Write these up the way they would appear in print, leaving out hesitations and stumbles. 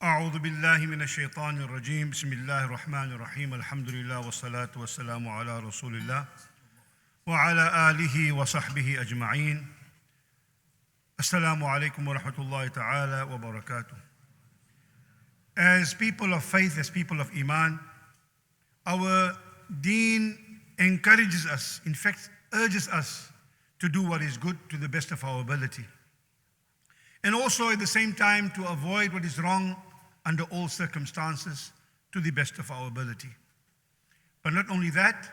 أعوذ بالله من الشيطان الرجيم بسم الله الرحمن الرحيم الحمد لله والصلاة والسلام على رسول الله وعلى آله وصحبه أجمعين. Assalamu alaikum wa rahmatullahi ta'ala wa barakatuh. As people of faith, as people of Iman, our deen encourages us, in fact urges us to do what is good to the best of our ability. And also at the same time to avoid what is wrong under all circumstances to the best of our ability. But not only that,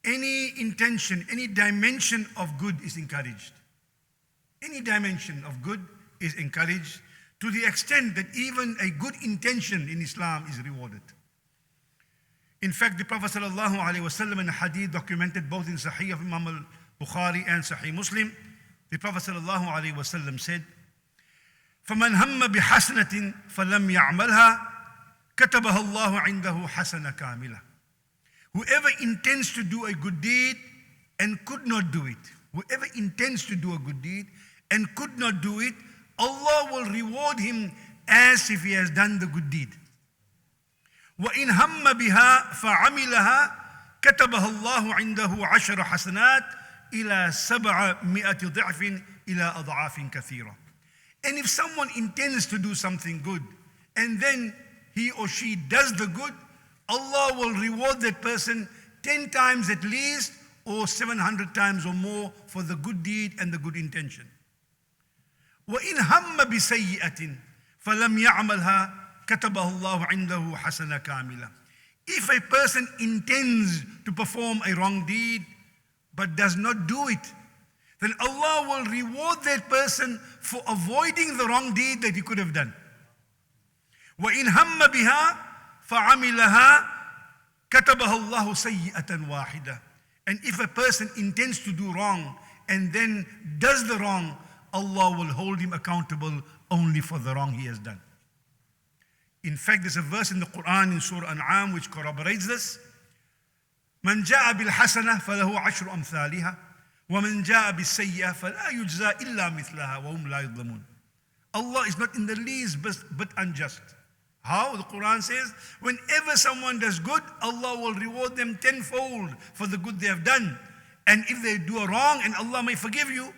any intention, any dimension of good is encouraged. Any dimension of good is encouraged to the extent that even a good intention in Islam is rewarded. In fact, the Prophet ﷺ in a hadith documented both in Sahih of Imam al-Bukhari and Sahih Muslim, the Prophet ﷺ said, فَمَنْ هَمَّ بِحَسَنَةٍ فَلَمْ يَعْمَلْهَا كَتَبَهَا اللَّهُ عِنْدَهُ حَسَنَةً كَامِلَةً. Whoever intends to do a good deed and could not do it, whoever intends to do a good deed and could not do it, Allah will reward him as if he has done the good deed. وَإِنْ هَمَّ بِهَا فَعَمِلَهَا كَتَبَهَا اللَّهُ عِنْدَهُ عَشَرَ حَسَنَاتٍ إِلَى 700 ضِعْفٍ إِلَى أَضْعَافٍ كَثِيرًا. And if someone intends to do something good and then he or she does the good, Allah will reward that person 10 times at least or 700 times or more for the good deed and the good intention. وَإِنْ هَمَّ بِسَيِّئَةٍ فَلَمْ يَعْمَلْهَا كَتَبَهُ اللَّهُ عِنْدَهُ حَسَنَةً كَامِلَةً. If a person intends to perform a wrong deed but does not do it, then Allah will reward that person for avoiding the wrong deed that he could have done. وَإِنْ هَمَّ بِهَا فَعَمِلَهَا كَتَبَهَا اللَّهُ سَيِّئَةً وَاحِدَةً. And if a person intends to do wrong and then does the wrong, Allah will hold him accountable only for the wrong he has done. In fact, there's a verse in the Quran in Surah An'am which corroborates this. مَنْ جَاءَ بِالْحَسَنَةِ فَلَهُ عَشْرُ أَمْثَالِهَا وَمَنْ جَاءَ بِالسَّيِّئَةِ فَلَا يُجْزَى إِلَّا مِثْلَهَا وَهُمْ لَا يُظْلَمُونَ. Allah is not in the least but unjust. How? The Quran says, whenever someone does good, Allah will reward them tenfold for the good they have done. And if they do a wrong, and Allah may forgive you,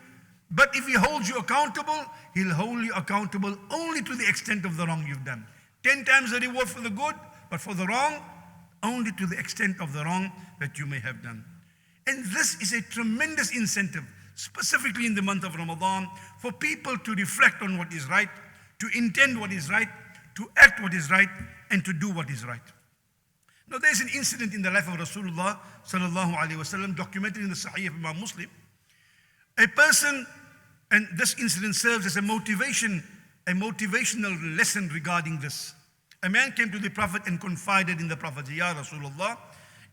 but if He holds you accountable, He'll hold you accountable only to the extent of the wrong you've done. 10 times the reward for the good, but for the wrong, only to the extent of the wrong that you may have done. And this is a tremendous incentive, specifically in the month of Ramadan, for people to reflect on what is right, to intend what is right, to act what is right, and to do what is right. Now there's an incident in the life of Rasulullah sallallahu alaihi wasallam documented in the Sahih of Imam Muslim. A person, and this incident serves as a motivational lesson regarding this. A man came to the Prophet and confided in the Prophet, Ya Rasulullah,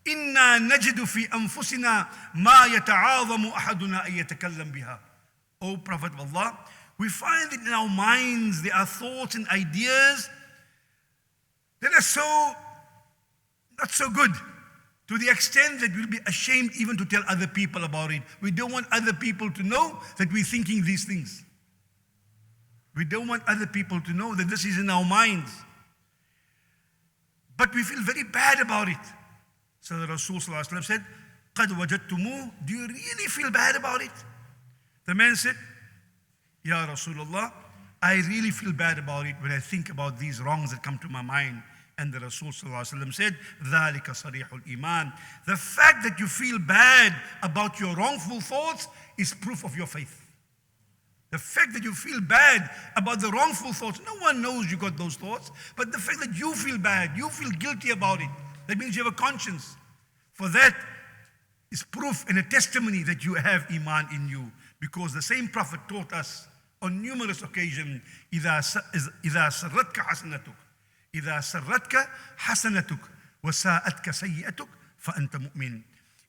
إِنَّا نَجِدُ فِي أَنفُسِنَا مَا يَتَعَاظَمُ أَحَدُنَا أَن يَتَكَلَّمْ بِهَا. O Prophet of Allah, we find that in our minds there are thoughts and ideas that are not so good, to the extent that we'll be ashamed even to tell other people about it. We don't want other people to know that we're thinking these things. We don't want other people to know that this is in our minds. But we feel very bad about it. So the Rasul ﷺ said, قَدْ وَجَدْتُمُوهُ. Do you really feel bad about it? The man said, Ya Rasulullah, I really feel bad about it when I think about these wrongs that come to my mind. And the Rasul ﷺ said, ذَلِكَ صَرِيحُ الْإِيمَانِ. The fact that you feel bad about your wrongful thoughts is proof of your faith. The fact that you feel bad about the wrongful thoughts, no one knows you got those thoughts, but the fact that you feel bad, you feel guilty about it, that means you have a conscience. For that is proof and a testimony that you have Iman in you. Because the same Prophet taught us on numerous occasions, إِذَا سَرَّتْكَ حَسَنَتُكَ إِذَا سَرَّتْكَ حَسَنَتُكَ وَسَاءَتْكَ سَيِّئَتُكَ فَأَنْتَ مُؤْمِنٌ.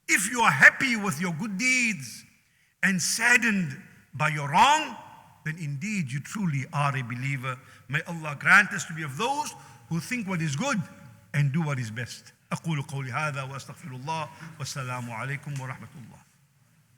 If you are happy with your good deeds and saddened by your wrong, then indeed you truly are a believer. May Allah grant us to be of those who think what is good and do what is best. أقول قولي هذا وأستغفر الله والسلام عليكم ورحمة الله.